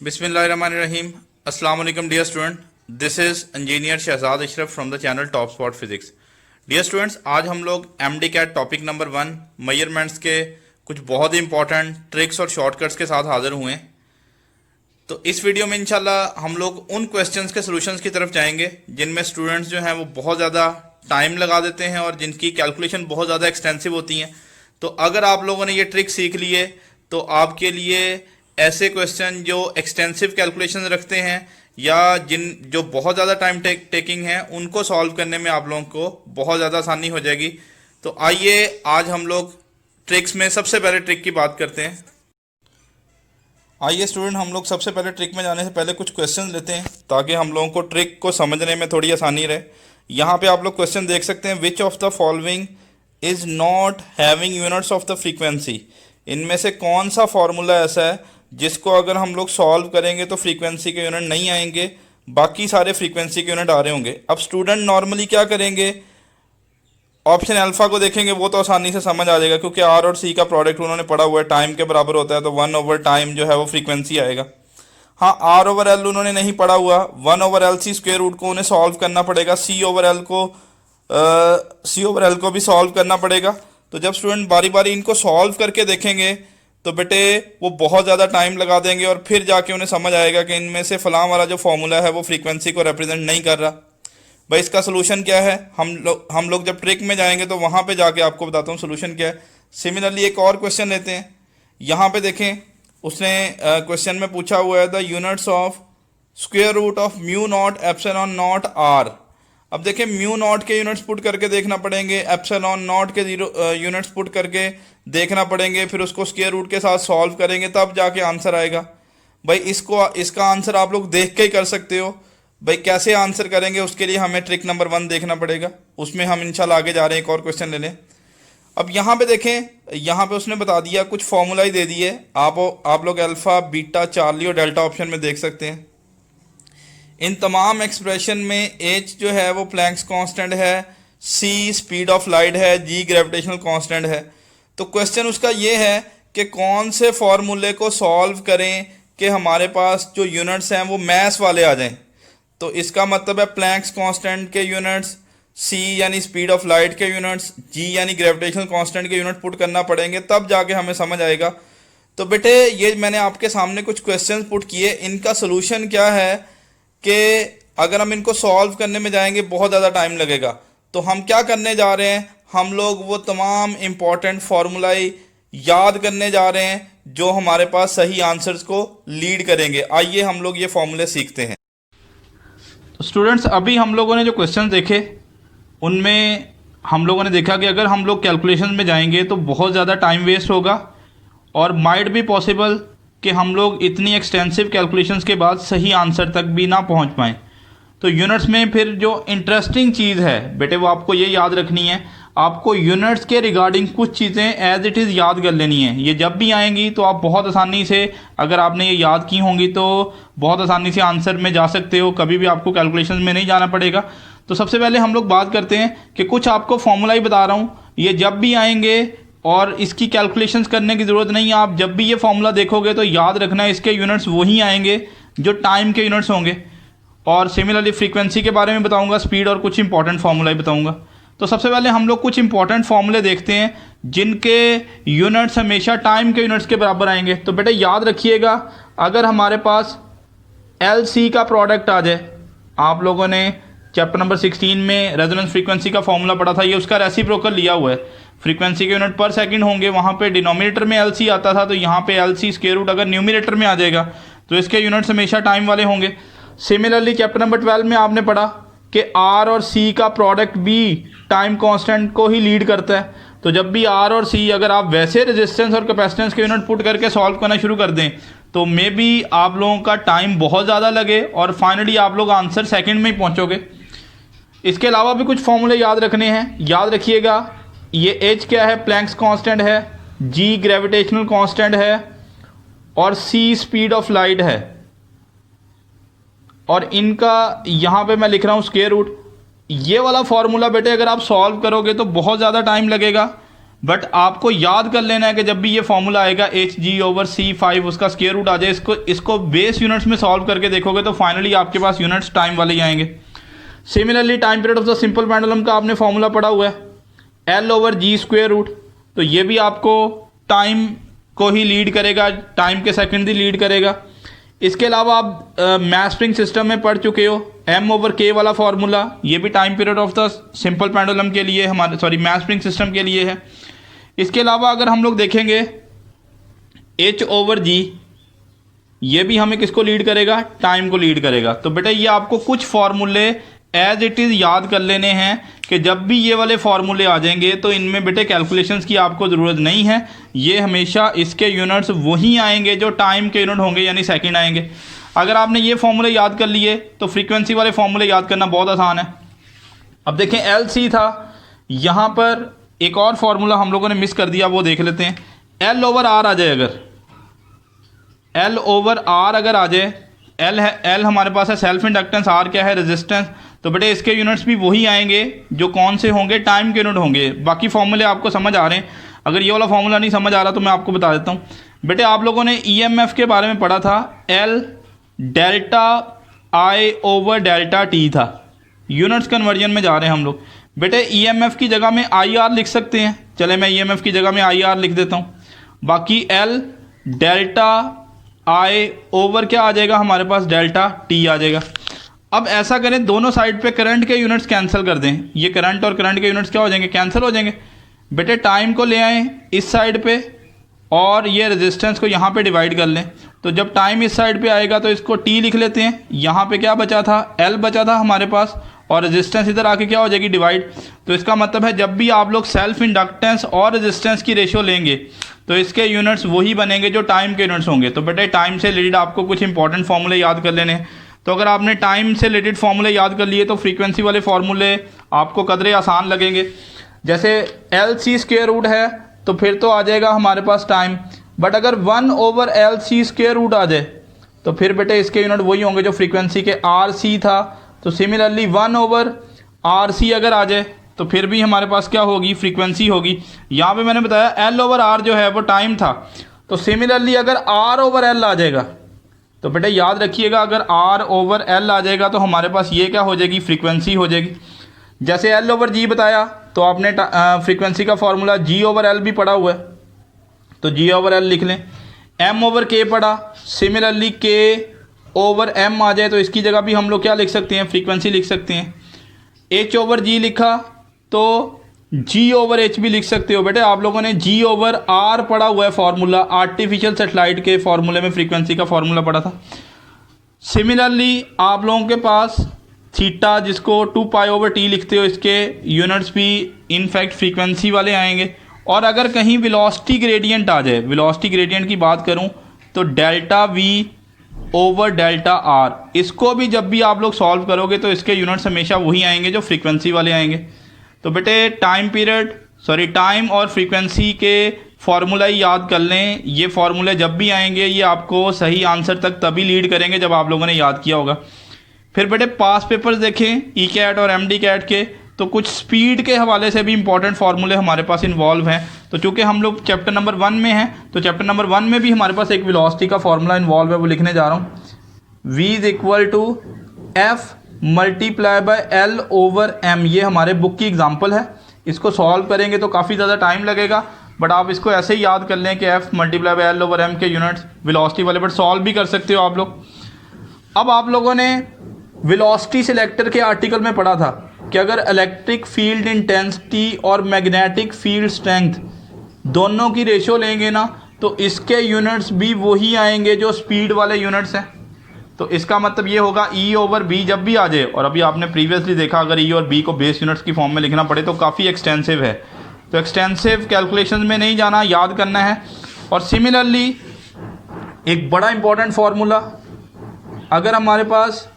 Bismillahirrahmanirrahim. Assalamu alaikum dear student. This is engineer Shahzad Ashraf from the channel Top Spot Physics. Dear students, आज हम लोग MD-CAT topic number 1 measurements के कुछ बहुत ही important tricks और shortcuts के साथ हाजिर हुए हैं। तो इस वीडियो में इंशाल्लाह हम लोग उन क्वेश्चंस के सॉल्यूशंस की तरफ जाएंगे जिनमें स्टूडेंट्स जो हैं वो बहुत ज़्यादा टाइम लगा देते हैं और जिनकी कैलकुलेशन बहुत ज़्यादा एक्सटेंसिव होती हैं। तो अगर आप लोगों ने ये ट्रिक सीख लिए तो आपके लिए ऐसे क्वेश्चन जो एक्सटेंसिव कैलकुलेशन रखते हैं या जो बहुत ज़्यादा टाइम टेकिंग है उनको सॉल्व करने में आप लोगों को बहुत ज़्यादा आसानी हो जाएगी। तो आइए आज हम लोग ट्रिक्स में सबसे पहले ट्रिक की बात करते हैं। आइए स्टूडेंट, हम लोग सबसे पहले ट्रिक में जाने से पहले कुछ क्वेश्चन लेते हैं ताकि हम लोगों को ट्रिक को समझने में थोड़ी आसानी रहे। यहाँ पे आप लोग क्वेश्चन देख सकते हैं, which of the following is not having units of the frequency. इनमें से कौन सा फॉर्मूला ऐसा है जिसको अगर हम लोग सॉल्व करेंगे तो फ्रीक्वेंसी के यूनिट नहीं आएंगे, बाकी सारे फ्रीक्वेंसी के यूनिट आ रहे होंगे। अब स्टूडेंट नॉर्मली क्या करेंगे, ऑप्शन अल्फा को देखेंगे, वो तो आसानी से समझ आ जाएगा क्योंकि आर और सी का प्रोडक्ट उन्होंने पढ़ा हुआ है, टाइम के बराबर होता है, तो 1/टाइम जो है वो फ्रीक्वेंसी आएगा। हाँ, R/L उन्होंने नहीं पढ़ा हुआ, 1/LC स्क्वायर रूट को उन्हें सॉल्व करना पड़ेगा, C/L को भी सॉल्व करना पड़ेगा। तो जब स्टूडेंट बारी बारी इनको सॉल्व करके देखेंगे तो बेटे वो बहुत ज़्यादा टाइम लगा देंगे और फिर जाके उन्हें समझ आएगा कि इनमें से फलां वाला जो फॉर्मूला है वो फ्रीक्वेंसी को रिप्रेजेंट नहीं कर रहा। भाई इसका सोल्यूशन क्या है, हम लोग जब ट्रिक में जाएंगे तो वहाँ पे जाके आपको बताता हूँ सोल्यूशन क्या है। सिमिलरली एक और क्वेश्चन लेते हैं। यहाँ पे देखें, उसने क्वेश्चन में पूछा हुआ है the units of square root of mu naught epsilon naught R. अब देखें, म्यू नॉट के यूनिट्स पुट करके देखना पड़ेंगे, एप्सिलॉन नॉट के यूनिट्स पुट करके देखना पड़ेंगे, फिर उसको स्क्वायर रूट के साथ सॉल्व करेंगे तब जाके आंसर आएगा। भाई इसका आंसर आप लोग देख के ही कर सकते हो। भाई कैसे आंसर करेंगे उसके लिए हमें ट्रिक नंबर 1 देखना पड़ेगा, उसमें हम इंशाल्लाह आगे जा रहे हैं। एक और क्वेश्चन ले लें। अब यहाँ पे देखें, यहाँ पे उसने बता दिया, कुछ फॉर्मूला ही दे दिए। आप लोग अल्फ़ा, बीटा, चार्ली और डेल्टा ऑप्शन में देख सकते हैं। इन तमाम एक्सप्रेशन में H जो है वो प्लैंक्स कांस्टेंट है, C स्पीड ऑफ लाइट है, G ग्रेविटेशनल कांस्टेंट है। तो क्वेश्चन उसका ये है कि कौन से फॉर्मूले को सॉल्व करें कि हमारे पास जो यूनिट्स हैं वो मैस वाले आ जाएं। तो इसका मतलब है प्लैंक्स कांस्टेंट के यूनिट्स, C यानी स्पीड ऑफ लाइट के यूनिट्स, G यानी ग्रेविटेशनल कांस्टेंट के यूनिट पुट करना पड़ेंगे, तब जाके हमें समझ आएगा। तो बेटे ये मैंने आपके सामने कुछ क्वेश्चन पुट किए, इनका सोल्यूशन क्या है कि अगर हम इनको सॉल्व करने में जाएंगे बहुत ज़्यादा टाइम लगेगा। तो हम क्या करने जा रहे हैं, हम लोग वो तमाम इम्पॉर्टेंट फार्मूलाए याद करने जा रहे हैं जो हमारे पास सही आंसर्स को लीड करेंगे। आइए हम लोग ये फार्मूले सीखते हैं। तो स्टूडेंट्स, अभी हम लोगों ने जो क्वेश्चन देखे उनमें हम लोगों ने देखा कि अगर हम लोग कैलकुलेशन में जाएंगे तो बहुत ज़्यादा टाइम वेस्ट होगा और माइट भी पॉसिबल कि हम लोग इतनी एक्सटेंसिव कैलकुलेशंस के बाद सही आंसर तक भी ना पहुंच पाएँ। तो यूनिट्स में फिर जो इंटरेस्टिंग चीज़ है बेटे वो आपको ये याद रखनी है, आपको यूनिट्स के रिगार्डिंग कुछ चीज़ें एज इट इज़ याद कर लेनी है। ये जब भी आएंगी तो आप बहुत आसानी से, अगर आपने ये याद की होंगी तो बहुत आसानी से आंसर में जा सकते हो, कभी भी आपको कैलकुलेशन में नहीं जाना पड़ेगा। तो सबसे पहले हम लोग बात करते हैं कि कुछ आपको फॉर्मूला ही बता रहा हूँ, ये जब भी आएंगे और इसकी कैलकुलेशंस करने की ज़रूरत नहीं है। आप जब भी ये फॉर्मूला देखोगे तो याद रखना है इसके यूनिट्स वही आएंगे जो टाइम के यूनिट्स होंगे। और सिमिलरली फ्रीक्वेंसी के बारे में बताऊंगा, स्पीड और कुछ इंपॉर्टेंट फार्मूला ही बताऊंगा। तो सबसे पहले हम लोग कुछ इंपॉर्टेंट फार्मूले देखते हैं जिनके यूनिट्स हमेशा टाइम के यूनिट्स के बराबर आएंगे। तो बेटा याद रखिएगा, अगर हमारे पास LC का प्रोडक्ट आ जाए, आप लोगों ने चैप्टर नंबर 16 में रेजोनेंस फ्रीक्वेंसी का फॉर्मूला पढ़ा था, ये उसका रेसिप्रोकल लिया हुआ है। फ्रीक्वेंसी के यूनिट पर सेकंड होंगे, वहाँ पे डिनोमिनेटर में LC आता था, तो यहाँ पे LC स्क्वायर रूट अगर न्यूमिनेटर में आ जाएगा तो इसके यूनिट्स हमेशा टाइम वाले होंगे। सिमिलरली चैप्टर नंबर 12 में आपने पढ़ा कि R और C का प्रोडक्ट भी टाइम कांस्टेंट को ही लीड करता है। तो जब भी R और C अगर आप वैसे रेजिस्टेंस और कैपेसिटेंस के यूनिट पुट करके सॉल्व करना शुरू कर दें तो मे बी आप लोगों का टाइम बहुत ज़्यादा लगे और फाइनली आप लोग आंसर सेकेंड में ही पहुँचोगे। इसके अलावा भी कुछ फॉर्मूले याद रखने हैं। याद रखिएगा, ये H क्या है, प्लैंक्स कांस्टेंट है, G ग्रेविटेशनल कांस्टेंट है और C स्पीड ऑफ लाइट है। और इनका यहाँ पे मैं लिख रहा हूँ स्क्वायर रूट। ये वाला फार्मूला बेटे अगर आप सॉल्व करोगे तो बहुत ज़्यादा टाइम लगेगा, बट आपको याद कर लेना है कि जब भी ये फॉर्मूला आएगा Hg/c5 उसका स्क्वायर रूट आ जाए, इसको बेस यूनिट्स में सॉल्व करके देखोगे तो फाइनली आपके पास यूनिट्स टाइम वाले ही आएंगे। Similarly time period of the simple pendulum का आपने फॉर्मूला पढ़ा हुआ है L/g²रूट, तो ये भी आपको टाइम को ही लीड करेगा, टाइम के सेकंड ही लीड करेगा। इसके अलावा आप मैथ स्प्रिंग सिस्टम में पढ़ चुके हो M/K वाला फार्मूला, ये भी time period of the simple pendulum के लिए मैथ स्प्रिंग सिस्टम के लिए है। इसके अलावा अगर हम लोग देखेंगे H/g, ये भी हमें किसको लीड करेगा, टाइम को लीड करेगा। तो बेटा ये आपको कुछ फार्मूले एज इट इज़ याद कर लेने हैं कि जब भी ये वाले फार्मूले आ जाएंगे तो इनमें बेटे कैलकुलेशंस की आपको ज़रूरत नहीं है, ये हमेशा इसके यूनिट्स वही आएंगे जो टाइम के यूनिट होंगे, यानी सेकंड आएंगे। अगर आपने ये फार्मूले याद कर लिए तो फ्रीक्वेंसी वाले फार्मूले याद करना बहुत आसान है। अब देखें LC था, यहाँ पर एक और फार्मूला हम लोगों ने मिस कर दिया, वो देख लेते हैं। L/R आ जाए, अगर L/R अगर आ जाए, L हमारे पास है सेल्फ इंडक्टेंस, R क्या है, रेजिस्टेंस, तो बेटे इसके यूनिट्स भी वही आएंगे जो कौन से होंगे, टाइम के यूनिट होंगे। बाकी फॉर्मूले आपको समझ आ रहे हैं, अगर ये वाला फॉर्मूला नहीं समझ आ रहा तो मैं आपको बता देता हूँ। बेटे आप लोगों ने EMF के बारे में पढ़ा था, L∆I/∆T था। यूनिट्स कन्वर्जन में जा रहे हैं हम लोग। बेटे EMF की जगह में IR लिख सकते हैं, चले मैं EMF की जगह में IR लिख देता हूँ। बाकी L∆I क्या आ जाएगा हमारे पास, ∆T आ जाएगा। अब ऐसा करें, दोनों साइड पे करंट के यूनिट्स कैंसिल कर दें, ये करंट और करंट के यूनिट्स क्या हो जाएंगे, कैंसिल हो जाएंगे। बेटे टाइम को ले आएँ इस साइड पे और ये रेजिस्टेंस को यहाँ पे डिवाइड कर लें, तो जब टाइम इस साइड पे आएगा तो इसको T लिख लेते हैं। यहाँ पे क्या बचा था, L बचा था हमारे पास, और रेजिस्टेंस इधर आके क्या हो जाएगी, डिवाइड। तो इसका मतलब है जब भी आप लोग सेल्फ इंडक्टेंस और रेजिस्टेंस की रेशियो लेंगे तो इसके यूनिट्स वही बनेंगे जो टाइम के यूनिट्स होंगे। तो बेटे टाइम से रिलेटेड आपको कुछ इंपॉर्टेंट फार्मूले याद कर लेने हैं। तो अगर आपने टाइम से रिलेटेड फार्मूले याद कर लिए तो फ्रीक्वेंसी वाले फार्मूले आपको कदरे आसान लगेंगे। जैसे LC² है तो फिर तो आ जाएगा हमारे पास टाइम, बट अगर 1/LC² आ जाए तो फिर बेटे इसके यूनिट वही होंगे जो फ्रीक्वेंसी के RC था। तो सिमिलरली 1/RC अगर आ जाए तो फिर भी हमारे पास क्या होगी, फ्रीक्वेंसी होगी। यहाँ पे मैंने बताया L/R जो है वो टाइम था, तो सिमिलरली अगर R/L आ जाएगा तो बेटे याद रखिएगा, अगर R/L आ जाएगा तो हमारे पास ये क्या हो जाएगी, फ्रीक्वेंसी हो जाएगी। जैसे L/G बताया तो आपने फ्रीक्वेंसी का फार्मूला G/L भी पढ़ा हुआ है, तो G/L लिख लें। M/K पढ़ा, सिमिलरली K/M आ जाए तो इसकी जगह भी हम लोग क्या लिख सकते हैं, फ्रीक्वेंसी लिख सकते हैं। H/G लिखा तो G/H भी लिख सकते हो। बेटे आप लोगों ने G/R पढ़ा हुआ है फार्मूला, आर्टिफिशियल सेटेलाइट के फार्मूले में फ्रीक्वेंसी का फार्मूला पढ़ा था। सिमिलरली आप लोगों के पास थीटा, जिसको 2π/T लिखते हो, इसके यूनिट्स भी इनफैक्ट फ्रीक्वेंसी वाले आएंगे। और अगर कहीं वेलोसिटी ग्रेडियंट आ जाए, वेलोसिटी ग्रेडियंट की बात करूं तो ∆V/∆R, इसको भी जब भी आप लोग सॉल्व करोगे तो इसके यूनिट्स हमेशा वही आएंगे जो फ्रीक्वेंसी वाले आएंगे। तो बेटे टाइम और फ्रीक्वेंसी के फार्मूला ही याद कर लें। ये फार्मूले जब भी आएंगे ये आपको सही आंसर तक तभी लीड करेंगे जब आप लोगों ने याद किया होगा। फिर बेटे पास पेपर्स देखें ECAT और MDCAT के, तो कुछ स्पीड के हवाले से भी इंपॉर्टेंट फार्मूले हमारे पास इन्वॉल्व हैं। तो चूँकि हम लोग चैप्टर नंबर 1 में हैं तो चैप्टर नंबर 1 में भी हमारे पास एक वेलोसिटी का फार्मूला इन्वॉल्व है, वो लिखने जा रहा हूँ। V=F×L/M, ये हमारे बुक की एग्जाम्पल है। इसको सॉल्व करेंगे तो काफ़ी ज़्यादा टाइम लगेगा, बट आप इसको ऐसे ही याद कर लें कि F×L/M के यूनिट्स वेलोसिटी वाले, बट सॉल्व भी कर सकते हो आप लोग। अब आप लोगों ने वेलोसिटी सिलेक्टर के आर्टिकल में पढ़ा था कि अगर इलेक्ट्रिक फील्ड इंटेंसिटी और मैग्नेटिक फील्ड स्ट्रेंथ दोनों की रेशियो लेंगे ना तो इसके यूनिट्स भी वही आएंगे जो स्पीड वाले यूनिट्स हैं। तो इसका मतलब ये होगा E/B जब भी आ जाए, और अभी आपने प्रीवियसली देखा अगर E और B को बेस यूनिट्स की फॉर्म में लिखना पड़े तो काफ़ी एक्सटेंसिव है, तो एक्सटेंसिव कैलकुलेशंस में नहीं जाना, याद करना है। और सिमिलरली एक बड़ा इंपॉर्टेंट फार्मूला, अगर हमारे पास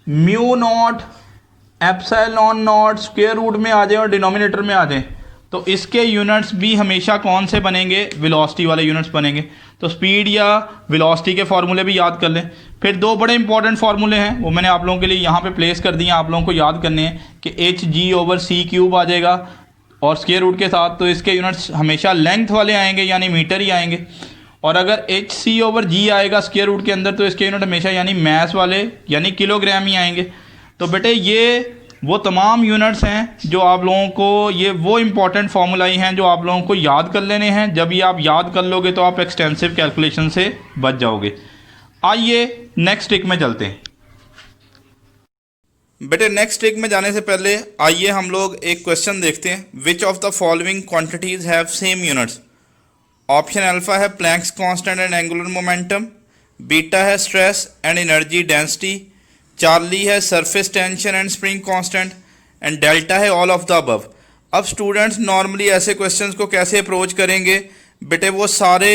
μ0ε0 स्क्वायर रूट में आ जाए और डिनोमिनेटर में आ जाए तो इसके यूनिट्स भी हमेशा कौन से बनेंगे, वेलोसिटी वाले यूनिट्स बनेंगे। तो स्पीड या वेलोसिटी के फार्मूले भी याद कर लें। फिर दो बड़े इंपॉर्टेंट फार्मूले हैं, वो मैंने आप लोगों के लिए यहाँ पे प्लेस कर दिए, आप लोगों को याद करने हैं कि Hg/c³ आ जाएगा और स्क्वायर रूट के साथ, तो इसके यूनिट्स हमेशा लेंथ वाले आएंगे यानी मीटर ही आएंगे। और अगर एच सी ओवर जी आएगा स्क्वायर रूट के अंदर तो इसके यूनिट हमेशा यानी मैस वाले यानी किलोग्राम ही आएंगे। तो बेटे ये वो तमाम यूनिट्स हैं जो आप लोगों को, ये वो इम्पॉर्टेंट फार्मूलाई हैं जो आप लोगों को याद कर लेने हैं। जब ये आप याद कर लोगे तो आप एक्सटेंसिव कैलकुलेशन से बच जाओगे। आइए नेक्स्ट ट्रिक में चलते हैं। बेटे नेक्स्ट ट्रिक में जाने से पहले आइए हम लोग एक क्वेश्चन देखते हैं। Which of the following quantities have same units. Option alpha है Planck's constant and angular momentum, beta है stress and energy density, Charlie है surface tension and spring constant, and delta है ऑल ऑफ द अबव। अब students normally ऐसे questions को कैसे approach करेंगे बेटे, वो सारे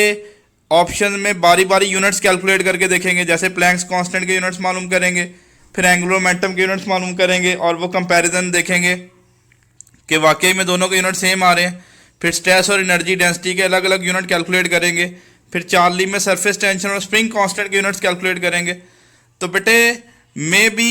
ऑप्शन में बारी बारी यूनिट्स कैलकुलेट करके देखेंगे। जैसे प्लैंक्स कांस्टेंट के यूनिट्स मालूम करेंगे, फिर एंगुलर मोमेंटम के यूनिट्स मालूम करेंगे और वो कंपैरिजन देखेंगे कि वाकई में दोनों के यूनिट सेम आ रहे हैं। फिर स्ट्रेस और एनर्जी डेंसिटी के अलग अलग यूनिट कैलकुलेट करेंगे। फिर चार्ली में सरफेस टेंशन और स्प्रिंग कांस्टेंट के यूनिट्स कैलकुलेट करेंगे। तो बेटे मे बी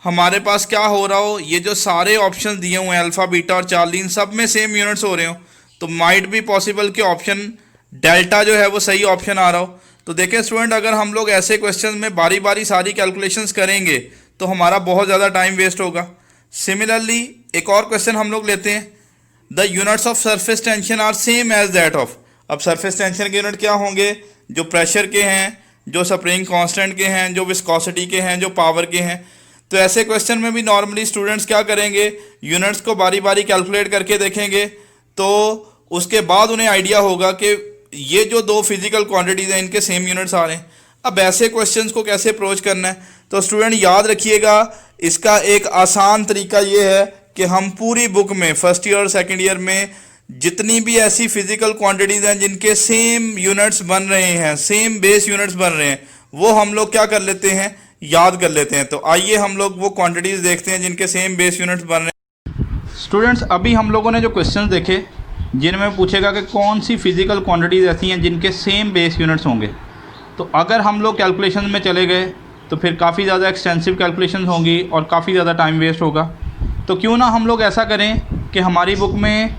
हमारे पास क्या हो रहा हो, ये जो सारे ऑप्शन दिए हुए हैं अल्फ़ा बीटा और चार्ली, इन सब में सेम यूनिट्स हो रहे हो, तो माइट भी पॉसिबल कि ऑप्शन डेल्टा जो है वो सही ऑप्शन आ रहा हो। तो देखें स्टूडेंट, अगर हम लोग ऐसे क्वेश्चन में बारी बारी सारी कैलकुलेशंस करेंगे तो हमारा बहुत ज़्यादा टाइम वेस्ट होगा। सिमिलरली एक और क्वेश्चन हम लोग लेते हैं। The units of surface tension are same as that of. अब सरफेस टेंशन के यूनिट क्या होंगे, जो प्रेशर के हैं, जो स्प्रिंग कांस्टेंट के हैं, जो विस्कोसिटी के हैं, जो पावर के हैं। तो ऐसे क्वेश्चन में भी नॉर्मली स्टूडेंट्स क्या करेंगे, यूनिट्स को बारी बारी कैलकुलेट करके देखेंगे, तो उसके बाद उन्हें आइडिया होगा कि ये जो दो फिजिकल क्वांटिटीज़ हैं इनके सेम यूनिट्स आ रहे हैं। अब ऐसे क्वेश्चंस को कैसे अप्रोच करना है, तो स्टूडेंट याद रखिएगा, इसका एक आसान तरीका ये है कि हम पूरी बुक में फर्स्ट ईयर और सेकेंड ईयर में जितनी भी ऐसी फिजिकल क्वांटिटीज़ हैं जिनके सेम यूनिट्स बन रहे हैं, सेम बेस यूनिट्स बन रहे हैं, वो हम लोग क्या कर लेते हैं, याद कर लेते हैं। तो आइए हम लोग वो क्वांटिटीज़ देखते हैं जिनके सेम बेस यूनिट्स बन रहे हैं। स्टूडेंट्स अभी हम लोगों ने जो क्वेश्चन देखे जिनमें पूछेगा कि कौन सी फिजिकल क्वांटिटीज़ ऐसी हैं जिनके सेम बेस यूनिट्स होंगे। तो अगर हम लोग कैलकुलेशन में चले गए तो फिर काफ़ी ज़्यादा एक्सटेंसिव कैलकुलेशन होंगी और काफ़ी ज़्यादा टाइम वेस्ट होगा। तो क्यों ना हम लोग ऐसा करें कि हमारी बुक में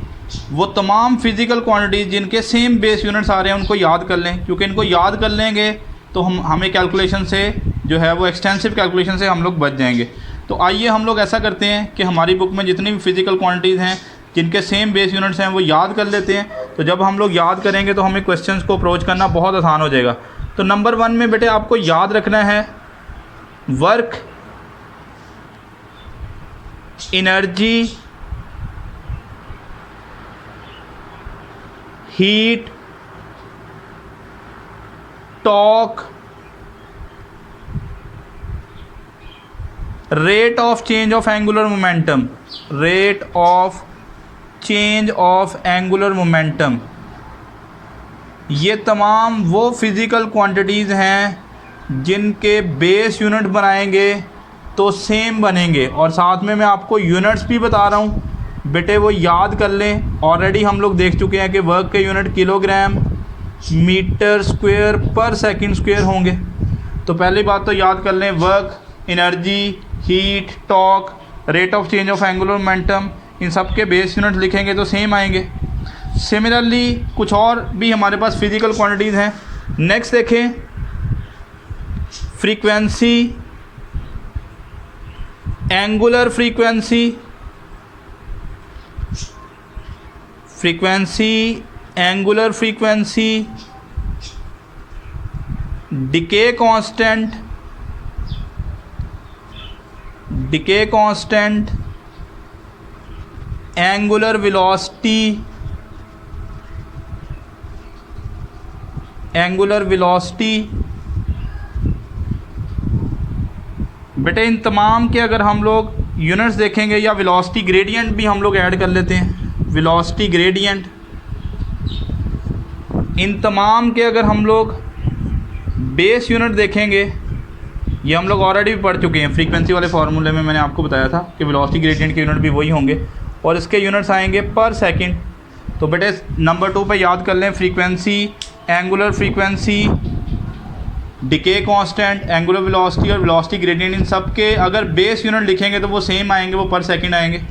वो तमाम फिज़िकल क्वांटिटीज़ जिनके सेम बेस यूनिट्स आ रहे हैं उनको याद कर लें, क्योंकि इनको याद कर लेंगे तो हमें कैलकुलेशन से जो है वो एक्सटेंसिव कैलकुलेशन से हम लोग बच जाएंगे। तो आइए हम लोग ऐसा करते हैं कि हमारी बुक में जितनी भी फिज़िकल क्वांटिटीज़ हैं जिनके सेम बेस यूनिट्स हैं वो याद कर लेते हैं। तो जब हम लोग याद करेंगे तो हमें क्वेश्चंस को अप्रोच करना बहुत आसान हो जाएगा। तो नंबर 1 में बेटे आपको याद रखना है work, energy, heat, torque, rate of change of angular momentum, rate of change of angular momentum. ये तमाम वो फिज़िकल क्वांटिटीज़ हैं जिनके बेस यूनिट बनाएंगे तो सेम बनेंगे। और साथ में मैं आपको यूनिट्स भी बता रहा हूँ बेटे, वो याद कर लें। ऑलरेडी हम लोग देख चुके हैं कि वर्क के यूनिट किलोग्राम मीटर स्क्वायर पर सेकंड स्क्वायर होंगे। तो पहली बात तो याद कर लें, work, energy, heat, torque, rate of change of angular momentum, इन सब के बेस यूनिट लिखेंगे तो सेम आएंगे। सिमिलरली कुछ और भी हमारे पास फिज़िकल क्वांटिटीज़ हैं। नेक्स्ट देखें, frequency, angular frequency, angular frequency, decay constant, angular velocity, बेटे इन तमाम के अगर हम लोग यूनिट्स देखेंगे, या वेलोसिटी ग्रेडियंट भी हम लोग ऐड कर लेते हैं, वेलोसिटी ग्रेडियंट, इन तमाम के अगर हम लोग बेस यूनिट देखेंगे, ये हम लोग ऑलरेडी भी पढ़ चुके हैं। फ्रीक्वेंसी वाले फार्मूले में मैंने आपको बताया था कि वेलोसिटी ग्रेडियंट के यूनिट भी वही होंगे और इसके यूनिट्स आएंगे पर सेकंड। तो बेटे नंबर 2 पे याद कर लें, frequency, angular frequency, decay constant, angular velocity और वेलोसिटी ग्रेडियंट, इन सब के अगर बेस यूनिट लिखेंगे तो वो सेम आएंगे, वो पर सेकंड आएंगे।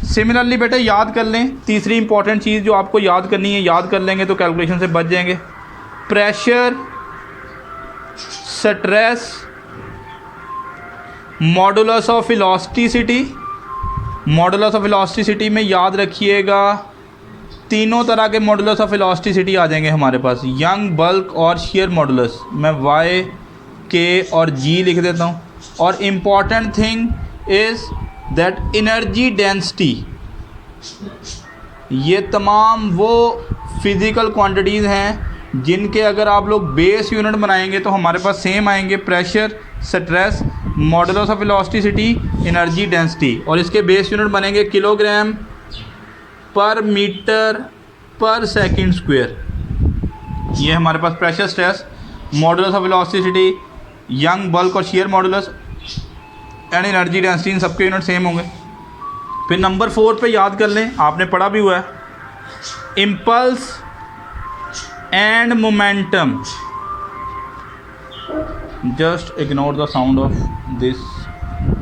सिमिलरली बेटे याद कर लें, तीसरी इंपॉर्टेंट चीज़ जो आपको याद करनी है, याद कर लेंगे तो कैलकुलेशन से बच जाएंगे। Pressure, stress, modulus of elasticity. Modulus of elasticity में याद रखिएगा तीनों तरह के मॉडुलस ऑफ इलास्टिसिटी आ जाएंगे हमारे पास, यंग, बल्क और शेयर मॉडुलस। मैं वाई, के और जी लिख देता हूँ। और important thing is that energy density, ये तमाम वो फिज़िकल क्वांटिटीज़ हैं जिनके अगर आप लोग बेस यूनिट बनाएंगे तो हमारे पास सेम आएंगे, pressure, stress, modulus of elasticity, energy density. और इसके बेस यूनिट बनेंगे किलोग्राम पर मीटर पर सेकंड स्क्वायर। ये हमारे पास pressure, stress, modulus of elasticity, Young, bulk और shear modulus and energy density, इन सबके यूनिट सेम होंगे। फिर नंबर 4 पे याद कर लें, आपने पढ़ा भी हुआ है, impulse and momentum. Just ignore the sound of this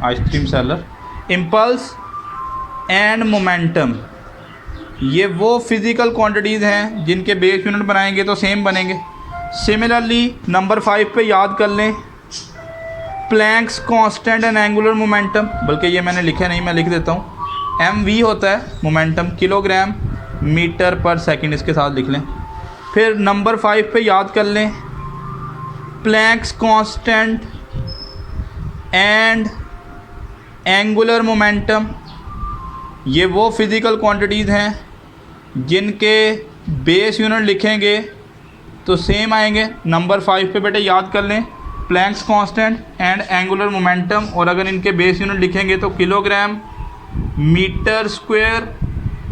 ice cream seller. Impulse and momentum, ये वो फिज़िकल क्वांटिटीज़ हैं जिनके बेस यूनिट बनाएंगे तो सेम बनेंगे। सिमिलरली नंबर 5 पे याद कर लें, planks constant and angular momentum, बल्कि ये मैंने लिखा नहीं, मैं लिख देता हूँ। MV होता है मोमेंटम, किलोग्राम मीटर पर सेकंड, इसके साथ लिख लें। फिर नंबर 5 पे याद कर लें, planks constant and angular momentum, ये वो फिज़िकल क्वांटिटीज़ हैं जिनके बेस यूनिट लिखेंगे तो सेम आएंगे। नंबर 5 पे बेटे याद कर लें, planks constant and angular momentum, और अगर इनके बेस यूनिट लिखेंगे तो किलोग्राम मीटर स्क्वायर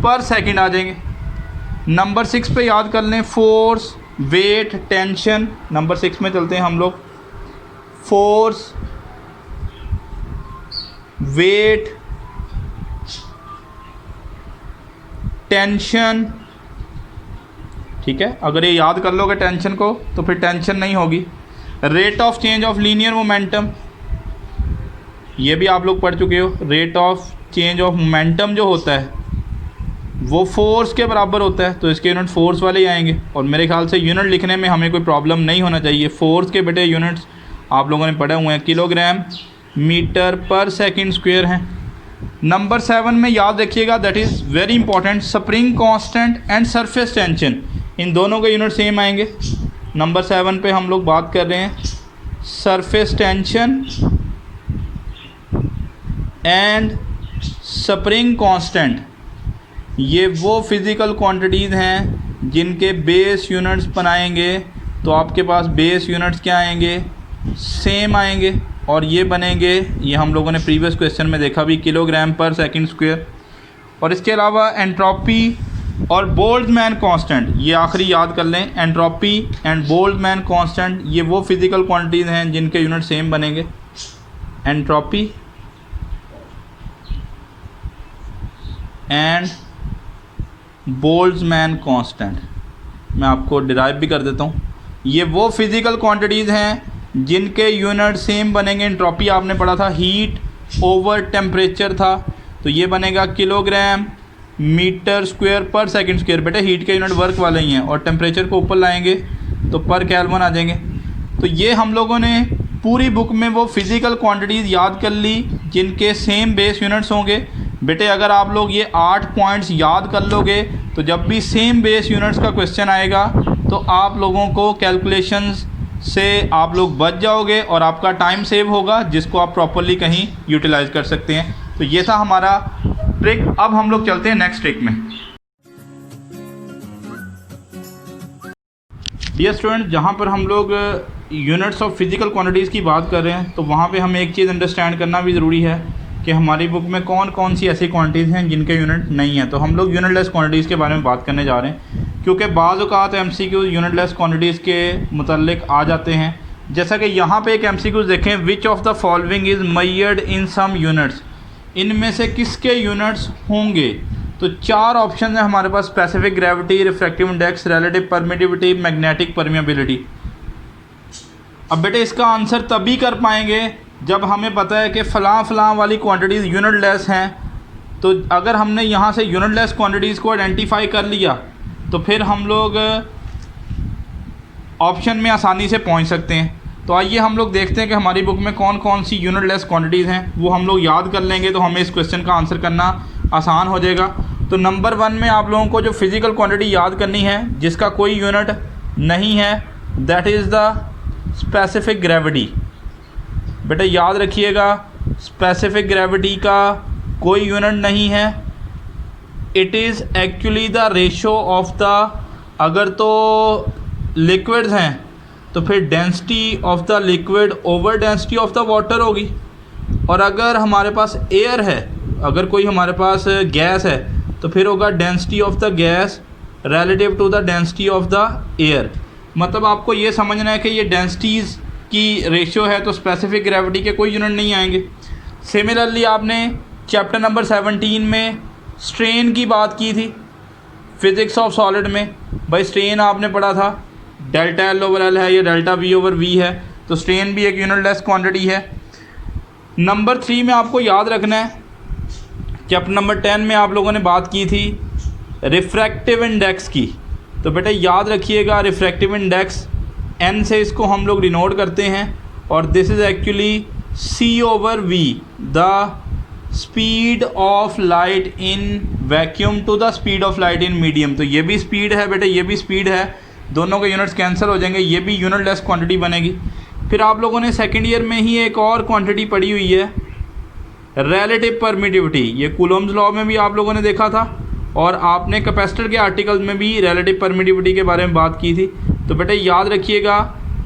पर सेकंड आ जाएंगे। नंबर 6 पे याद कर लें, फोर्स, वेट, टेंशन। नंबर 6 में चलते हैं हम लोग। फोर्स, वेट, टेंशन, ठीक है। अगर ये याद कर लोगे टेंशन को तो फिर टेंशन नहीं होगी। Rate of change of linear momentum, ये भी आप लोग पढ़ चुके हो। Rate of change of momentum जो होता है वो फोर्स के बराबर होता है, तो इसके यूनिट फोर्स वाले ही आएंगे। और मेरे ख्याल से यूनिट लिखने में हमें कोई प्रॉब्लम नहीं होना चाहिए। फोर्स के बेटे यूनिट्स आप लोगों ने पढ़े हुए हैं, किलोग्राम मीटर पर सेकंड स्क्वायर हैं। नंबर 7 में याद रखिएगा, that is very important, spring constant and surface tension, इन दोनों के यूनिट सेम आएंगे। नंबर 7 पे हम लोग बात कर रहे हैं surface tension and spring constant, ये वो फिज़िकल क्वांटिटीज़ हैं जिनके बेस यूनिट्स बनाएंगे तो आपके पास बेस यूनिट्स क्या आएंगे, सेम आएंगे। और ये बनेंगे, ये हम लोगों ने प्रीवियस क्वेश्चन में देखा भी, किलोग्राम पर सेकंड स्क्वायर। और इसके अलावा एंट्रोपी और बोल्ट्जमैन कांस्टेंट, ये आखिरी याद कर लें, एंट्रोपी एंड बोल्ट्जमैन कांस्टेंट, ये वो फिज़िकल क्वांटिटीज़ हैं जिनके यूनिट सेम बनेंगे। एंट्रोपी एंड बोल्ट्जमैन कांस्टेंट, मैं आपको डिराइव भी कर देता हूँ। ये वो फिज़िकल क्वांटिटीज़ हैं जिनके यूनिट सेम बनेंगे। एंट्रोपी आपने पढ़ा था, हीट ओवर टेम्परेचर था, तो ये बनेगा किलोग्राम मीटर स्क्वायर पर सेकंड स्क्वायर। बेटे हीट के यूनिट वर्क वाले ही हैं, और टेम्परेचर को ऊपर लाएंगे तो पर केल्विन आ जाएंगे। तो ये हम लोगों ने पूरी बुक में वो फिज़िकल क्वांटिटीज़ याद कर ली जिनके सेम बेस यूनिट्स होंगे। बेटे अगर आप लोग ये 8 पॉइंट्स याद कर लोगे तो जब भी सेम बेस यूनिट्स का क्वेश्चन आएगा तो आप लोगों को कैलकुलेशंस से आप लोग बच जाओगे और आपका टाइम सेव होगा, जिसको आप प्रॉपरली कहीं यूटिलाइज कर सकते हैं। तो ये था हमारा ट्रिक। अब हम लोग चलते हैं नेक्स्ट ट्रिक में। डियर स्टूडेंट, जहाँ पर हम लोग यूनिट्स ऑफ फिज़िकल क्वांटिटीज़ की बात कर रहे हैं तो वहाँ पे हमें एक चीज़ अंडरस्टैंड करना भी ज़रूरी है कि हमारी बुक में कौन कौन सी ऐसी क्वांटिटीज़ हैं जिनके यूनिट नहीं हैं। तो हम लोग यूनिटलेस क्वांटिटीज़ के बारे में बात करने जा रहे हैं, क्योंकि बाज़ औक़ात MCQ यूनिटलेस क्वांटिटीज़ के मुतल्लिक आ जाते हैं। जैसा कि यहाँ पे एक MCQ देखें, which of the following is measured in some units, इनमें से किसके यूनिट्स होंगे। तो 4 ऑप्शन है हमारे पास, specific gravity, refractive index, relative permittivity, magnetic permeability. अब बेटे इसका आंसर तभी कर पाएंगे जब हमें पता है कि फ़लाँ वाली क्वांटिटीज़ यूनिटलेस हैं तो अगर हमने यहाँ से यूनिटलेस क्वांटिटीज़ को आइडेंटिफाई कर लिया तो फिर हम लोग ऑप्शन में आसानी से पहुँच सकते हैं। तो आइए हम लोग देखते हैं कि हमारी बुक में कौन कौन सी यूनिटलेस क्वांटिटीज़ हैं, वो हम लोग याद कर लेंगे तो हमें इस क्वेश्चन का आंसर करना आसान हो जाएगा। तो नंबर 1 में आप लोगों को जो फिज़िकल क्वांटिटी याद करनी है जिसका कोई यूनिट नहीं है, that is the specific gravity. बेटा याद रखिएगा, स्पेसिफिक ग्रेविटी का कोई यूनिट नहीं है। It is actually the ratio of the, अगर तो लिक्विड्स हैं तो फिर density of the liquid over density of the water होगी, और अगर हमारे पास एयर है, अगर कोई हमारे पास गैस है तो फिर होगा density of the gas relative to the density of the air. मतलब आपको ये समझना है कि ये डेंसिटीज़ की रेशियो है, तो स्पेसिफिक ग्रेविटी के कोई यूनिट नहीं आएंगे। सिमिलरली आपने चैप्टर नंबर 17 में स्ट्रेन की बात की थी फिज़िक्स ऑफ सॉलिड में। भाई स्ट्रेन आपने पढ़ा था डेल्टा एल ओवर एल है या डेल्टा वी ओवर वी है, तो स्ट्रेन भी एक यूनिटलेस क्वांटिटी है। नंबर 3 में आपको याद रखना है, चैप्टर नंबर 10 में आप लोगों ने बात की थी रिफ्रैक्टिव इंडेक्स की। तो बेटा याद रखिएगा, रिफ्रैक्टिव इंडेक्स एन से इसको हम लोग डिनोट करते हैं, और this is actually C over V, the speed of light in vacuum to the speed of light in medium. तो ये भी स्पीड है बेटा, ये भी स्पीड है, दोनों के यूनिट्स कैंसिल हो जाएंगे, ये भी यूनिटलेस क्वांटिटी बनेगी। फिर आप लोगों ने सेकेंड ईयर में ही एक और क्वांटिटी पढ़ी हुई है, रिलेटिव परमिटिविटी। ये कूलम्स लॉ में भी आप लोगों ने देखा था, और आपने कैपेसिटर के आर्टिकल्स में भी रिलेटिव परमिटिविटी के बारे में बात की थी। तो बेटा याद रखिएगा,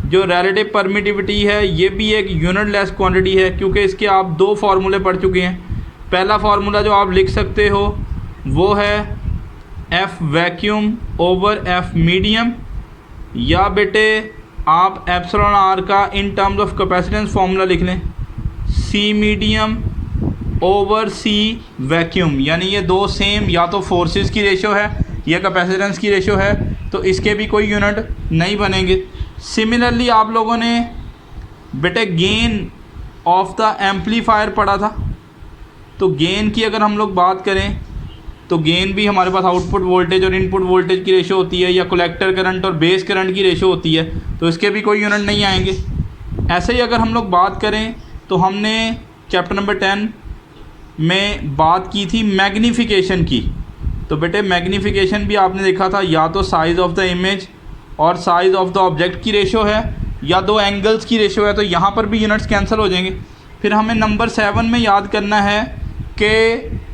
जो रिलेटिव परमिटिविटी है ये भी एक यूनिटलेस क्वांटिटी है, क्योंकि इसके आप 2 फार्मूले पढ़ चुके हैं। पहला फार्मूला जो आप लिख सकते हो वो है F vacuum over F medium, या बेटे आप एप्सिलॉन आर का in terms of capacitance formula लिख लें, सी मीडियम ओवर सी वैक्यूम। यानी ये 2 सेम, या तो फोर्सेस की रेशो है या कैपेसिटेंस की रेशो है, तो इसके भी कोई यूनिट नहीं बनेंगे। सिमिलरली आप लोगों ने बेटे गेन ऑफ द एम्पलीफायर पढ़ा था। तो गेन की अगर हम लोग बात करें तो गेन भी हमारे पास आउटपुट वोल्टेज और इनपुट वोल्टेज की रेशो होती है, या कलेक्टर करंट और बेस करंट की रेशो होती है, तो इसके भी कोई यूनिट नहीं आएंगे। ऐसे ही अगर हम लोग बात करें तो हमने चैप्टर नंबर 10 में बात की थी मैग्नीफिकेशन की। तो बेटे मैग्नीफिकेशन भी आपने देखा था, या तो साइज़ ऑफ द इमेज और साइज़ ऑफ द ऑब्जेक्ट की रेशो है, या 2 एंगल्स की रेशो है, तो यहाँ पर भी यूनिट्स कैंसिल हो जाएंगे। फिर हमें नंबर 7 में याद करना है कि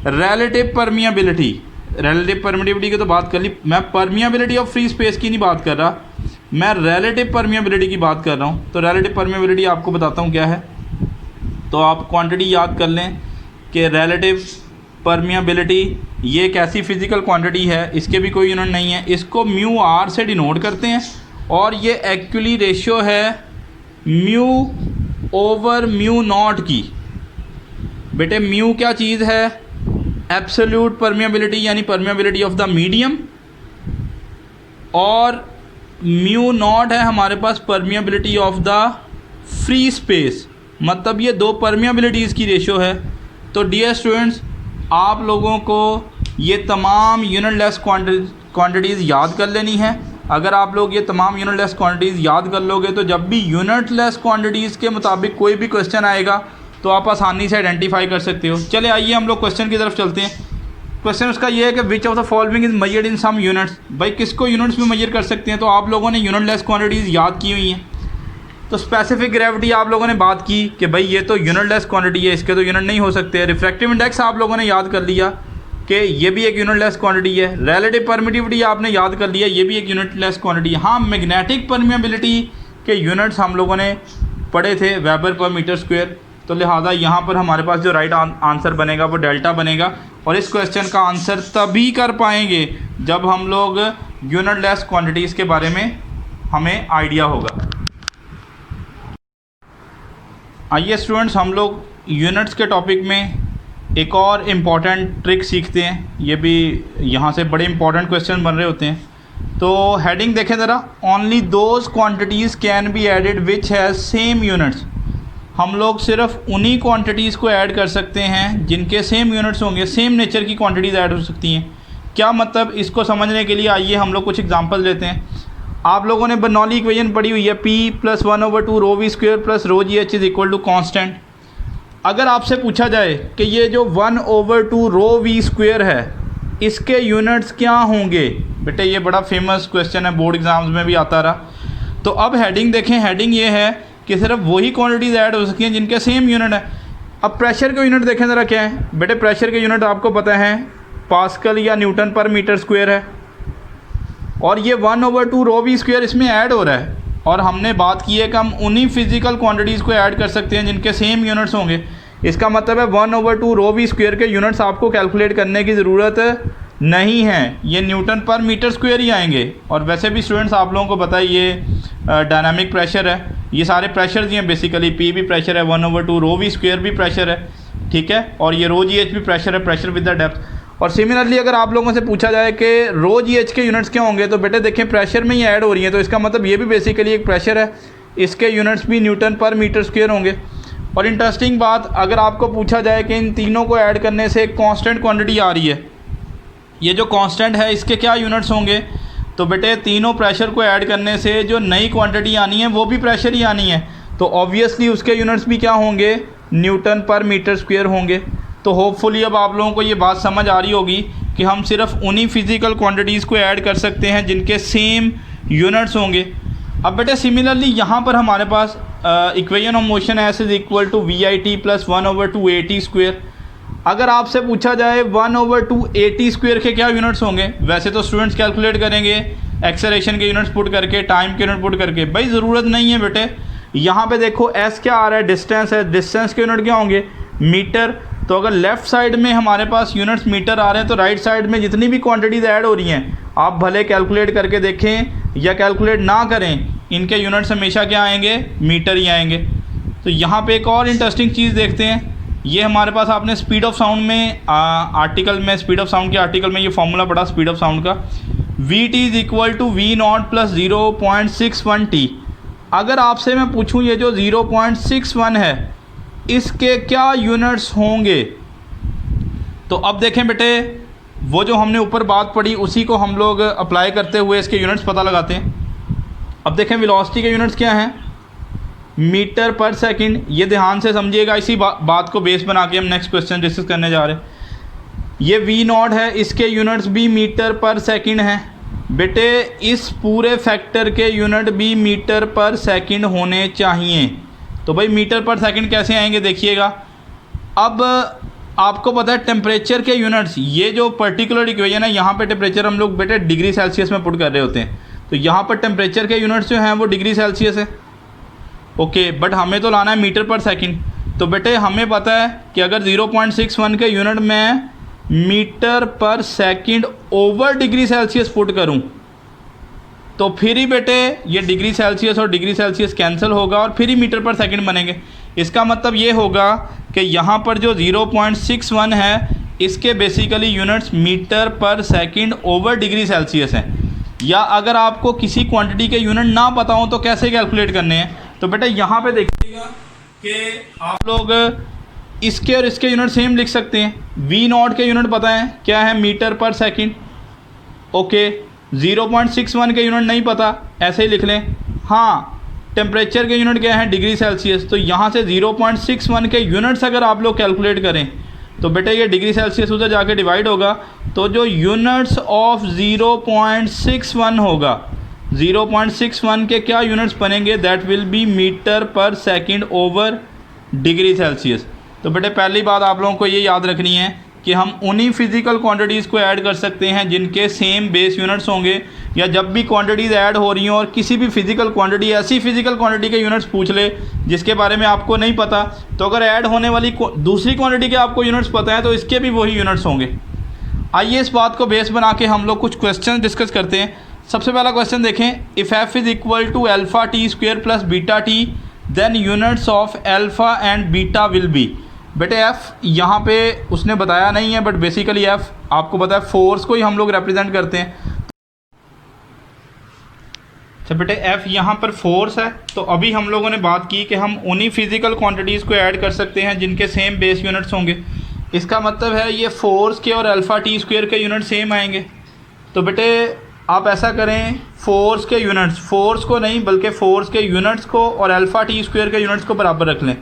रिलेटिव परमिएबिलिटी, रिलेटिव परमिएबिलिटी की तो बात कर ली, मैं परमिएबिलिटी ऑफ फ्री स्पेस की नहीं बात कर रहा, मैं रिलेटिव परमिएबिलिटी की बात कर रहा हूँ। तो रिलेटिव परमिएबिलिटी आपको बताता हूँ क्या है। तो आप क्वांटिटी याद कर लें कि रिलेटिव परमिएबिलिटी ये एक ऐसी फिज़िकल क्वांटिटी है, इसके भी कोई यूनिट नहीं है, इसको म्यू आर से डिनोट करते हैं, और ये एक्चुअली रेशियो है म्यू ओवर म्यू नॉट की। बेटे म्यू क्या चीज़ है, एब्सोल्यूट परमिएबिलिटी यानी परमिएबिलिटी ऑफ द मीडियम, और म्यू नॉट है हमारे पास permeability of the free space. मतलब ये 2 परमिएबिलिटीज़ की रेशियो है। तो डियर स्टूडेंट्स, आप लोगों को ये तमाम यूनिटलेस क्वांटिटीज़ याद कर लेनी है। अगर आप लोग ये तमाम यूनिटलेस क्वांटिटीज़ याद कर लोगे तो जब भी यूनिटलेस क्वांटिटीज़ के मुताबिक कोई भी क्वेश्चन आएगा तो आप आसानी से आइडेंटिफाई कर सकते हो। चले आइए हम लोग क्वेश्चन की तरफ चलते हैं। क्वेश्चन उसका ये है कि which of the following is measured in some units. भाई किसको यूनिट्स में मेजर कर सकते हैं, तो आप लोगों ने यूनिटलेस क्वांटिटीज़ याद की हुई हैं। तो स्पेसिफिक ग्रेविटी आप लोगों ने बात की कि भाई ये तो यूनिटलेस क्वांटिटी है, इसके तो यूनिट नहीं हो सकते। रिफ्रैक्टिव इंडेक्स आप लोगों ने याद कर लिया कि ये भी एक यूनिटलेस क्वांटिटी है। रिलेटिव परमिटिविटी आपने याद कर लिया, ये भी एक यूनिटलेस क्वांटिटी है। हाँ, मैग्नेटिक परमिएबिलिटी के यूनिट्स हम लोगों ने पढ़े थे, वेबर पर मीटर स्क्वायर। तो लिहाजा यहाँ पर हमारे पास जो राइट आंसर बनेगा वो डेल्टा बनेगा, और इस क्वेश्चन का आंसर तभी कर पाएंगे जब हम लोग यूनिटलेस क्वांटिटीज़ के बारे में हमें आइडिया होगा। आइए स्टूडेंट्स, हम लोग यूनिट्स के टॉपिक में एक और इम्पॉर्टेंट ट्रिक सीखते हैं। ये भी यहाँ से बड़े इम्पॉर्टेंट क्वेश्चन बन रहे होते हैं। तो हेडिंग देखें ज़रा, only those quantities can be added which has same units. हम लोग सिर्फ उन्हीं क्वांटिटीज़ को ऐड कर सकते हैं जिनके सेम यूनिट्स होंगे, सेम नेचर की क्वांटिटीज़ ऐड हो सकती हैं। क्या मतलब, इसको समझने के लिए आइए हम लोग कुछ एग्जांपल लेते हैं। आप लोगों ने बर्नौली इक्वेशन पढ़ी हुई है, P + 1/2 ρ v square plus ρ g h is equal to constant. अगर आपसे पूछा जाए कि ये जो 1/2 ρ v स्क्वेयर है इसके यूनिट्स क्या होंगे, बेटे ये बड़ा फेमस क्वेश्चन है, बोर्ड एग्जाम्स में भी आता रहा। तो अब हेडिंग देखें, हेडिंग ये है कि सिर्फ वही क्वांटिटीज़ ऐड हो सकती हैं जिनके सेम यूनिट है। अब प्रेशर के यूनिट देखें ज़रा क्या है। बेटे प्रेशर के यूनिट आपको पता है पास्कल या न्यूटन पर मीटर स्क्वायर है, और ये 1/2 ρ v स्क्वायर इसमें ऐड हो रहा है। और हमने बात की है कि हम उन्हीं फिजिकल क्वांटिटीज़ को ऐड कर सकते हैं जिनके सेम यूनिट्स होंगे। इसका मतलब है 1/2 ρ v स्क्वायर के यूनिट्स आपको कैलकुलेट करने की ज़रूरत नहीं है, ये न्यूटन पर मीटर स्क्वायर ही आएंगे। और वैसे भी स्टूडेंट्स आप लोगों को पता है ये डायनामिक प्रेशर है, ये सारे प्रेशर ही हैं बेसिकली। P भी प्रेशर है, 1/2 ρ v स्क्वायर भी प्रेशर है, ठीक है, और ये ρ g h भी प्रेशर है, प्रेशर विद द डेप्थ। और सिमिलरली अगर आप लोगों से पूछा जाए कि ρ g h के यूनिट्स क्या होंगे, तो बेटे देखें प्रेशर में ही ऐड हो रही है, तो इसका मतलब ये भी बेसिकली एक प्रेशर है, इसके यूनिट्स भी न्यूटन पर मीटर स्क्वायर होंगे। और इंटरेस्टिंग बात, अगर आपको पूछा जाए कि इन तीनों को ऐड करने से एक कांस्टेंट क्वांटिटी आ रही है, ये जो कांस्टेंट है इसके क्या यूनिट्स होंगे, तो बेटे तीनों प्रेशर को ऐड करने से जो नई क्वांटिटी आनी है वो भी प्रेशर ही आनी है, तो ऑब्वियसली उसके यूनिट्स भी क्या होंगे, न्यूटन पर मीटर स्क्वायर होंगे। तो होपफुली अब आप लोगों को ये बात समझ आ रही होगी कि हम सिर्फ उन्हीं फिजिकल क्वांटिटीज़ को ऐड कर सकते हैं जिनके सेम यूनिट्स होंगे। अब बेटे सिमिलरली यहाँ पर हमारे पास equation of motion s is equal to VIT + 1/2 AT square. अगर आपसे पूछा जाए 1/2 AT स्क्वायर के क्या यूनिट्स होंगे, वैसे तो स्टूडेंट्स कैलकुलेट करेंगे एक्सेलरेशन के यूनिट्स पुट करके, टाइम के यूनिट पुट करके, भाई ज़रूरत नहीं है बेटे। यहाँ पे देखो S क्या आ रहा है, डिस्टेंस है, डिस्टेंस के यूनिट क्या होंगे, मीटर। तो अगर लेफ़्ट साइड में हमारे पास यूनिट्स मीटर आ रहे हैं तो राइट साइड में जितनी भी क्वांटिटीज़ ऐड हो रही हैं आप भले कैलकुलेट करके देखें या कैलकुलेट ना करें, इनके यूनिट्स हमेशा क्या आएंगे, मीटर ही आएंगे। तो यहाँ पे एक और इंटरेस्टिंग चीज़ देखते हैं, ये हमारे पास आपने स्पीड ऑफ साउंड में आर्टिकल में, स्पीड ऑफ साउंड के आर्टिकल में ये फॉर्मूला पढ़ा स्पीड ऑफ साउंड का, Vt is equal to V0 + 0.61 t। अगर आपसे मैं पूछूं ये जो 0.61 है इसके क्या यूनिट्स होंगे, तो अब देखें बेटे वो जो हमने ऊपर बात पढ़ी उसी को हम लोग अप्लाई करते हुए इसके यूनिट्स पता लगाते हैं। अब देखें वेलोसिटी के यूनिट्स क्या हैं, मीटर पर सेकंड। ये ध्यान से समझिएगा, इसी बात को बेस बना के हम नेक्स्ट क्वेश्चन डिस्कस करने जा रहे हैं। ये V0 है, इसके यूनिट्स भी मीटर पर सेकंड हैं। बेटे इस पूरे फैक्टर के यूनिट भी मीटर पर सेकंड होने चाहिए। तो भाई मीटर पर सेकंड कैसे आएंगे देखिएगा। अब आपको पता है टेम्परेचर के यूनिट्स, ये जो पर्टिकुलर इक्वेशन है यहाँ पे टेम्परेचर हम लोग बेटे डिग्री सेल्सियस में पुट कर रहे होते हैं, तो यहाँ पर टेम्परेचर के यूनिट्स जो हैं वो डिग्री सेल्सियस है, ओके, बट हमें तो लाना है मीटर पर सेकंड। तो बेटे हमें पता है कि अगर 0.61 के यूनिट में मीटर पर second over degree Celsius put करूं तो फिर ही बेटे ये डिग्री सेल्सियस और डिग्री सेल्सियस कैंसिल होगा और फिर ही मीटर पर सेकंड बनेंगे। इसका मतलब ये होगा कि यहाँ पर जो 0.61 है इसके बेसिकली यूनिट्स मीटर पर सेकंड ओवर डिग्री सेल्सियस हैं। या अगर आपको किसी क्वांटिटी के यूनिट ना पता हो तो कैसे कैलकुलेट करने हैं, तो बेटा यहाँ पे देखिएगा कि आप लोग इसके और इसके यूनिट सेम लिख सकते हैं। V0 के यूनिट पता है क्या है, मीटर पर सेकंड, ओके। 0.61 के यूनिट नहीं पता, ऐसे ही लिख लें। हाँ, टेम्परेचर के यूनिट क्या है, डिग्री सेल्सियस। तो यहाँ से 0.61 के यूनिट्स अगर आप लोग कैलकुलेट करें तो बेटा ये डिग्री सेल्सियस उधर जाके डिवाइड होगा, तो जो यूनिट्स ऑफ 0.61 होगा, 0.61 के क्या यूनिट्स बनेंगे, दैट विल बी मीटर पर सेकंड ओवर डिग्री सेल्सियस। तो बेटे पहली बात आप लोगों को ये याद रखनी है कि हम उन्हीं फिजिकल क्वांटिटीज़ को ऐड कर सकते हैं जिनके सेम बेस यूनिट्स होंगे, या जब भी क्वांटिटीज़ ऐड हो रही हों और किसी भी फिजिकल क्वांटिटी, ऐसी फिजिकल क्वांटिटी के यूनिट्स पूछ ले जिसके बारे में आपको नहीं पता, तो अगर ऐड होने वाली दूसरी क्वांटिटी के आपको यूनिट्स पता है तो इसके भी वही यूनिट्स होंगे। आइए इस बात को बेस बना के हम लोग कुछ क्वेश्चन डिस्कस करते हैं। सबसे पहला क्वेश्चन देखें, if f is equal to alpha T square plus beta T then units of alpha and beta will be. बेटे f यहाँ पे उसने बताया नहीं है, बट बेसिकली f आपको पता है फोर्स को ही हम लोग रिप्रेजेंट करते हैं। तो बेटे एफ यहाँ पर फोर्स है। तो अभी हम लोगों ने बात की कि हम उन्हीं फिजिकल क्वांटिटीज़ को ऐड कर सकते हैं जिनके सेम बेस यूनिट्स होंगे। इसका मतलब है ये फोर्स के और अल्फ़ा टी स्क्वायर के यूनिट सेम आएंगे। तो बेटे आप ऐसा करें, फोर्स के यूनिट्स, फोर्स को नहीं बल्कि फोर्स के यूनिट्स को और अल्फ़ा टी स्क्वायर के यूनिट्स को बराबर रख लें।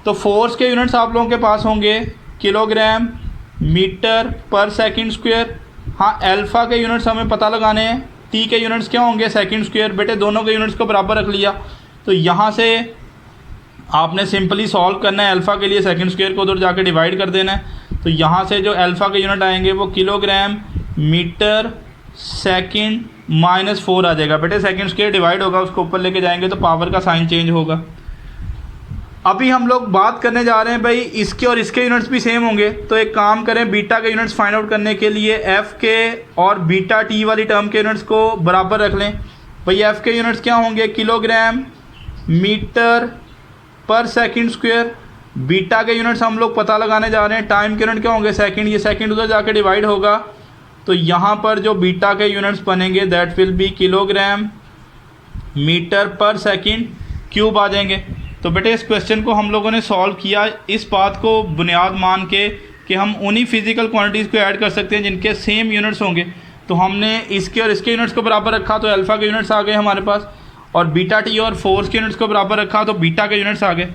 तो फोर्स के यूनिट्स आप लोगों के पास होंगे किलोग्राम मीटर पर सेकंड स्क्वायर। हाँ, अल्फ़ा के यूनिट्स हमें पता लगाने हैं, टी के यूनिट्स क्या होंगे सेकंड स्क्वायर। बेटे दोनों के यूनिट्स को बराबर रख लिया। तो यहाँ से आपने सिंपली सॉल्व करना है, अल्फ़ा के लिए सेकंड स्क्वायर को उधर जाके डिवाइड कर देना है। तो यहाँ से जो अल्फ़ा के यूनिट आएंगे वो किलोग्राम मीटर सेकंड -4 आ जाएगा। बेटे सेकंड स्क्वायर डिवाइड होगा, उसको ऊपर लेके जाएंगे तो पावर का साइन चेंज होगा। अभी हम लोग बात करने जा रहे हैं भाई इसके और इसके यूनिट्स भी सेम होंगे। तो एक काम करें, बीटा के यूनिट्स फाइंड आउट करने के लिए एफ़ के और बीटा टी वाली टर्म के यूनिट्स को बराबर रख लें। भाई एफ़ के यूनिट्स क्या होंगे, किलोग्राम मीटर पर सेकंड स्क्वायर। बीटा के यूनिट्स हम लोग पता लगाने जा रहे हैं, टाइम के यूनिट क्या होंगे सेकंड। ये सेकंड उधर जाके डिवाइड होगा तो यहाँ पर जो बीटा के यूनिट्स बनेंगे that will be kilogram metre पर सेकंड क्यूब आ जाएंगे। तो बेटे इस क्वेश्चन को हम लोगों ने सॉल्व किया इस बात को बुनियाद मान के कि हम उन्हीं फिजिकल क्वांटिटीज़ को ऐड कर सकते हैं जिनके सेम यूनिट्स होंगे। तो हमने इसके और इसके यूनिट्स को बराबर रखा तो अल्फ़ा के यूनिट्स आ गए हमारे पास, और बीटा टी और फोर्स के यूनिट्स को बराबर रखा तो बीटा के यूनिट्स आ गए।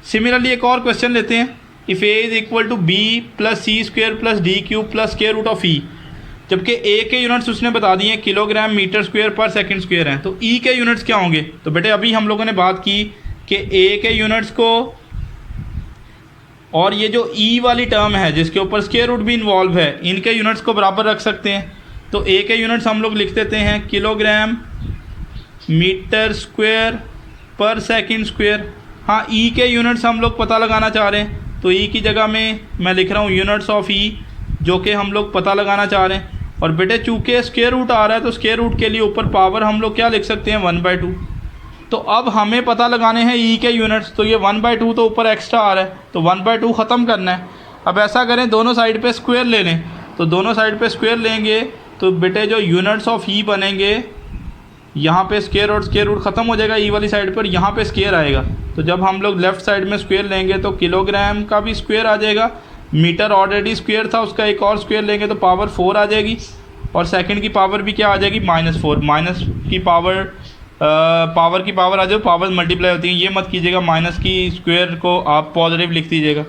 सिमिलरली एक और क्वेश्चन लेते हैं, if a is equal to b plus c square plus d cube plus square root of e. जबकि ए के यूनिट्स उसने बता दिए किलोग्राम मीटर स्क्वायर पर सेकंड स्क्वायर हैं, तो ई के यूनिट्स क्या होंगे। तो बेटे अभी हम लोगों ने बात की कि ए के यूनिट्स को और ये जो ई वाली टर्म है जिसके ऊपर स्क्वायर रूट भी इन्वॉल्व है, इनके यूनिट्स को बराबर रख सकते हैं। तो ए के यूनिट्स हम लोग लिख देते हैं किलोग्राम मीटर स्क्वायर पर सेकंड स्क्वायर। हाँ, ई के यूनिट्स हम लोग पता लगाना चाह रहे हैं तो ई की जगह में मैं लिख रहा हूँ यूनिट्स ऑफ ई, जो कि हम लोग पता लगाना चाह रहे हैं। और बेटे चूँकि स्क्वायर रूट आ रहा है तो स्क्वायर रूट के लिए ऊपर पावर हम लोग क्या लिख सकते हैं 1/2। तो अब हमें पता लगाने हैं ई के यूनिट्स, तो ये 1/2 तो ऊपर एक्स्ट्रा आ रहा है तो 1/2 ख़त्म करना है। अब ऐसा करें दोनों साइड पे स्क्वायर ले लें, तो दोनों साइड पे स्क्वायर लेंगे तो बेटे जो यूनिट्स ऑफ ई बनेंगे यहाँ पे स्क्वायर और स्क्वायर रूट ख़त्म हो जाएगा ई वाली साइड पर, यहाँ पे स्क्वायर आएगा। तो जब हम लोग लेफ़्ट साइड में स्क्वायर लेंगे तो किलोग्राम का भी स्क्वायर आ जाएगा, मीटर ऑलरेडी स्क्वायर था उसका एक और स्क्वायर लेंगे तो पावर 4 आ जाएगी, और सेकंड की पावर भी क्या आ जाएगी -4। माइनस की पावर पावर की पावर आ जाए, पावर मल्टीप्लाई होती है, ये मत कीजिएगा, माइनस की स्क्वायर को आप पॉजिटिव लिख दीजिएगा।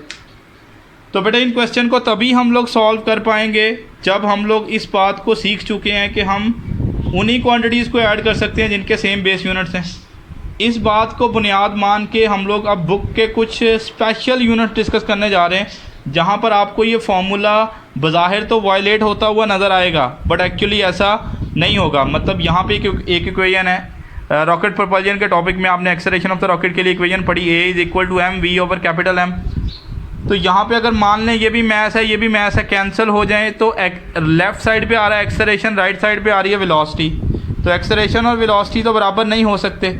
तो बेटा इन क्वेश्चन को तभी हम लोग सॉल्व कर पाएंगे जब हम लोग इस बात को सीख चुके हैं कि हम उन्हीं क्वांटिटीज़ को ऐड कर सकते हैं जिनके सेम बेस यूनिट्स हैं। इस बात को बुनियाद मान के हम लोग अब बुक के कुछ स्पेशल यूनिट डिस्कस करने जा रहे हैं जहाँ पर आपको ये फार्मूला बज़ाहिर तो वायलेट होता हुआ नज़र आएगा बट एक्चुअली ऐसा नहीं होगा। मतलब यहाँ पे एक इक्वेशन है रॉकेट प्रोपल्जन के टॉपिक में, आपने एक्सेलरेशन ऑफ द रॉकेट के लिए इक्वेशन पढ़ी, A is equal to M V over capital M. तो यहाँ पे अगर मान लें ये भी मैथ है ये भी मैथ है, कैंसिल हो जाए तो लेफ़्ट साइड पे आ रहा है एक्सेलरेशन, राइट साइड पे आ रही है वेलोसिटी। तो एक्सेलरेशन और वेलोसिटी तो बराबर नहीं हो सकते,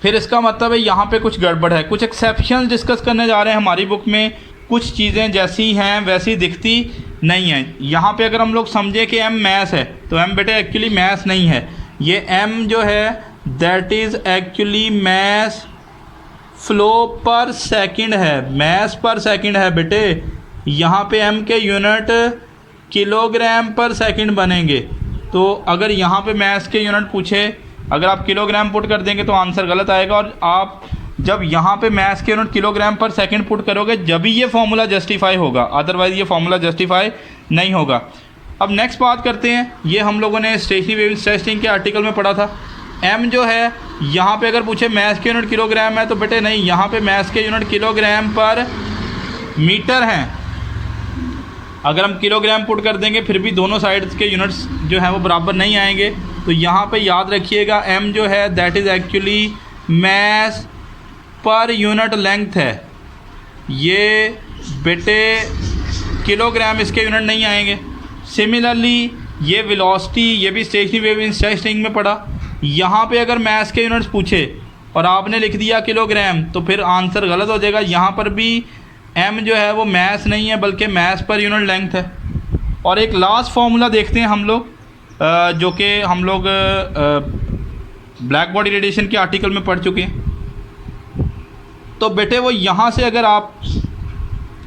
फिर इसका मतलब है यहाँ पे कुछ गड़बड़ है। कुछ एक्सेप्शन डिस्कस करने जा रहे हैं हमारी बुक में, कुछ चीज़ें जैसी हैं वैसी दिखती नहीं हैं। यहाँ पे अगर हम लोग समझें कि एम मैथ है तो एम बेटे एक्चुअली मैथ नहीं है, ये एम जो है that is actually math flow पर सेकंड है, मैथ पर सेकंड है बेटे। यहाँ पे एम के यूनिट किलोग्राम पर सेकंड बनेंगे। तो अगर यहाँ पे मैथ के यूनिट पूछे, अगर आप किलोग्राम पुट कर देंगे तो आंसर गलत आएगा, और आप जब यहाँ पे मैथ के यूनिट किलोग्राम पर सेकंड पुट करोगे जब ही ये फार्मूला जस्टिफाई होगा, अदरवाइज़ ये फार्मूला जस्टिफाई नहीं होगा। अब नेक्स्ट बात करते हैं, ये हम लोगों ने स्टेशनरी वेव टेस्टिंग के आर्टिकल में पढ़ा था। एम जो है यहाँ पे अगर पूछे मैथ के यूनिट किलोग्राम है तो बेटे नहीं, यहाँ पे मैथ के यूनिट किलोग्राम पर मीटर हैं। अगर हम किलोग्राम पुट कर देंगे फिर भी दोनों साइड्स के यूनिट्स जो हैं वो बराबर नहीं आएंगे। तो यहाँ पे याद रखिएगा एम जो है that is actually math per unit length है, ये बेटे किलोग्राम इसके यूनिट नहीं आएंगे। सिमिलरली ये वेलोसिटी, ये भी स्टेशनरी वेव टेस्टिंग में पढ़ा। यहाँ पे अगर मैथ्स के यूनिट्स पूछे और आपने लिख दिया किलोग्राम तो फिर आंसर गलत हो जाएगा। यहाँ पर भी एम जो है वो मैथ्स नहीं है बल्कि मैथ्स पर यूनिट लेंथ है। और एक लास्ट फार्मूला देखते हैं हम लोग, जो कि हम लोग ब्लैक बॉडी रेडिएशन के आर्टिकल में पढ़ चुके हैं। तो बेटे वो यहाँ से अगर आप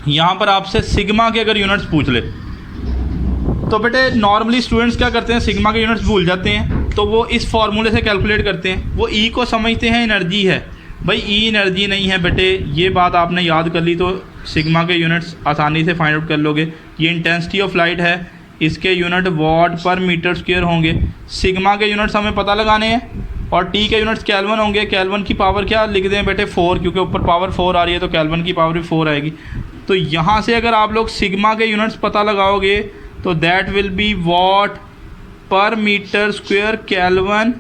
यहाँ पर आपसे सिग्मा के अगर यूनिट्स पूछ ले, तो बेटे नॉर्मली स्टूडेंट्स क्या करते हैं, सिग्मा के यूनिट्स भूल जाते हैं, तो वो इस फार्मूले से कैलकुलेट करते हैं। वो ई को समझते हैं एनर्जी है, भाई ई एनर्जी नहीं है बेटे, ये बात आपने याद कर ली तो सिग्मा के यूनिट्स आसानी से फाइंड आउट कर लोगे। ये इंटेंसिटी ऑफ लाइट है, इसके यूनिट वॉट पर मीटर स्क्वायर होंगे। सिग्मा के यूनिट्स हमें पता लगाने हैं और टी के यूनिट्स केल्विन होंगे। केल्विन की पावर क्या लिख दें बेटे 4, क्योंकि ऊपर पावर 4 आ रही है तो केल्विन की पावर भी 4 आएगी। तो यहाँ से अगर आप लोग सिग्मा के यूनिट्स पता लगाओगे तो दैट विल बी वॉट पर मीटर स्क्वायर केल्विन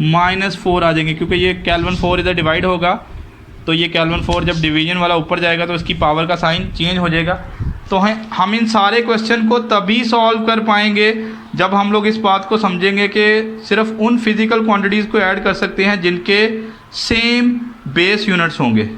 -4 आ जाएंगे, क्योंकि ये केल्विन 4 इधर डिवाइड होगा तो ये केल्विन 4 जब डिवीजन वाला ऊपर जाएगा तो इसकी पावर का साइन चेंज हो जाएगा। तो हम इन सारे क्वेश्चन को तभी सॉल्व कर पाएंगे जब हम लोग इस बात को समझेंगे कि सिर्फ उन फिज़िकल क्वांटिटीज़ को ऐड कर सकते हैं जिनके सेम बेस यूनिट्स होंगे।